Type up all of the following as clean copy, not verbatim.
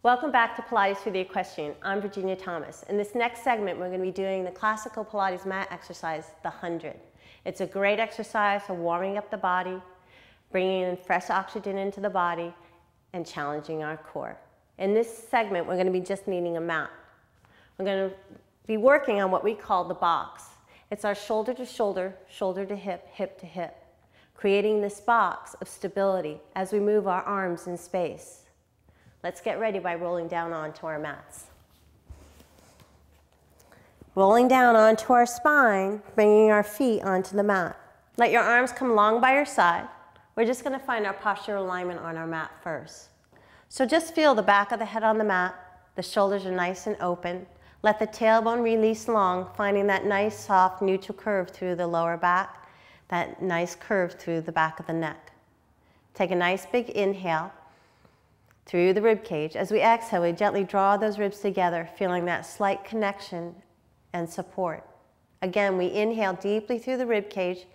Welcome back to Pilates for the Equestrian. I'm Virginia Thomas. In this next segment, we're going to be doing the classical Pilates mat exercise, the 100. It's a great exercise for warming up the body, bringing in fresh oxygen into the body, and challenging our core. In this segment, we're going to be just needing a mat. We're going to be working on what we call the box. It's our shoulder to shoulder, shoulder to hip, hip to hip, creating this box of stability as we move our arms in space. Let's get ready by rolling down onto our mats. Rolling down onto our spine, bringing our feet onto the mat. Let your arms come long by your side. We're just going to find our postural alignment on our mat first. So just feel the back of the head on the mat. The shoulders are nice and open. Let the tailbone release long, finding that nice, soft, neutral curve through the lower back, that nice curve through the back of the neck. Take a nice big inhale through the rib cage. As we exhale, we gently draw those ribs together, feeling that slight connection and support. Again, we inhale deeply through the rib cage.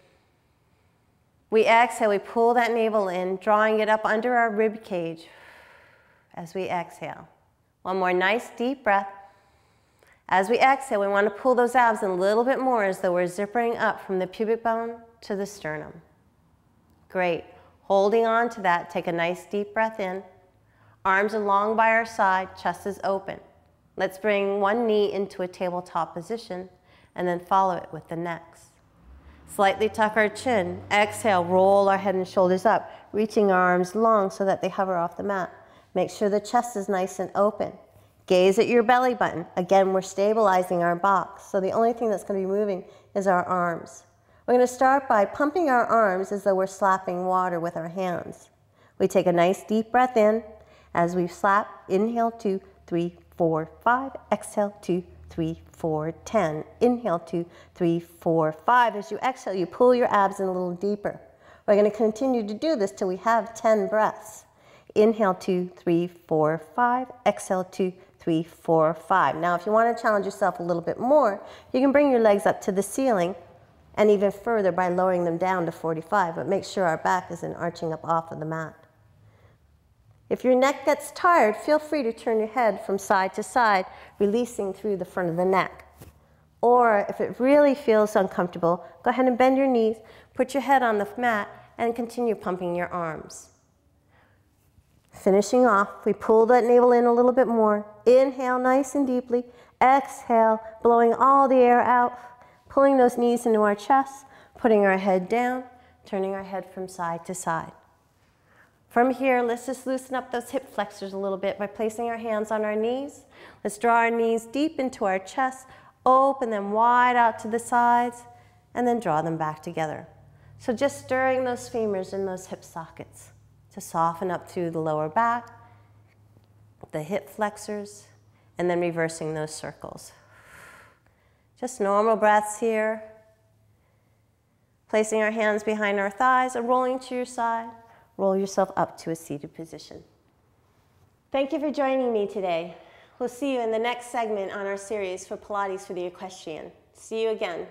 We exhale, we pull that navel in, drawing it up under our rib cage as we exhale. One more nice deep breath. As we exhale, we want to pull those abs in a little bit more as though we're zippering up from the pubic bone to the sternum. Great. Holding on to that, take a nice deep breath in. Arms are long by our side, chest is open. Let's bring one knee into a tabletop position and then follow it with the next. Slightly tuck our chin. Exhale, roll our head and shoulders up, reaching our arms long so that they hover off the mat. Make sure the chest is nice and open. Gaze at your belly button. Again, we're stabilizing our box, so the only thing that's going to be moving is our arms. We're going to start by pumping our arms as though we're slapping water with our hands. We take a nice deep breath in. As we slap, inhale 2, 3, 4, 5, exhale 2, 3, 4, 10. Inhale 2, 3, 4, 5. As you exhale, you pull your abs in a little deeper. We're going to continue to do this till we have 10 breaths. Inhale 2, 3, 4, 5, exhale 2, 3, 4, 5. Now if you want to challenge yourself a little bit more, you can bring your legs up to the ceiling and even further by lowering them down to 45, but make sure our back isn't arching up off of the mat. If your neck gets tired, feel free to turn your head from side to side, releasing through the front of the neck. Or if it really feels uncomfortable, go ahead and bend your knees, put your head on the mat, and continue pumping your arms. Finishing off, we pull that navel in a little bit more. Inhale nice and deeply. Exhale, blowing all the air out, pulling those knees into our chest, putting our head down, turning our head from side to side. From here, let's just loosen up those hip flexors a little bit by placing our hands on our knees. Let's draw our knees deep into our chest, open them wide out to the sides, and then draw them back together. So just stirring those femurs in those hip sockets to soften up through the lower back, the hip flexors, and then reversing those circles. Just normal breaths here. Placing our hands behind our thighs and rolling to your side. Roll yourself up to a seated position. Thank you for joining me today. We'll see you in the next segment on our series for Pilates for the Equestrian. See you again.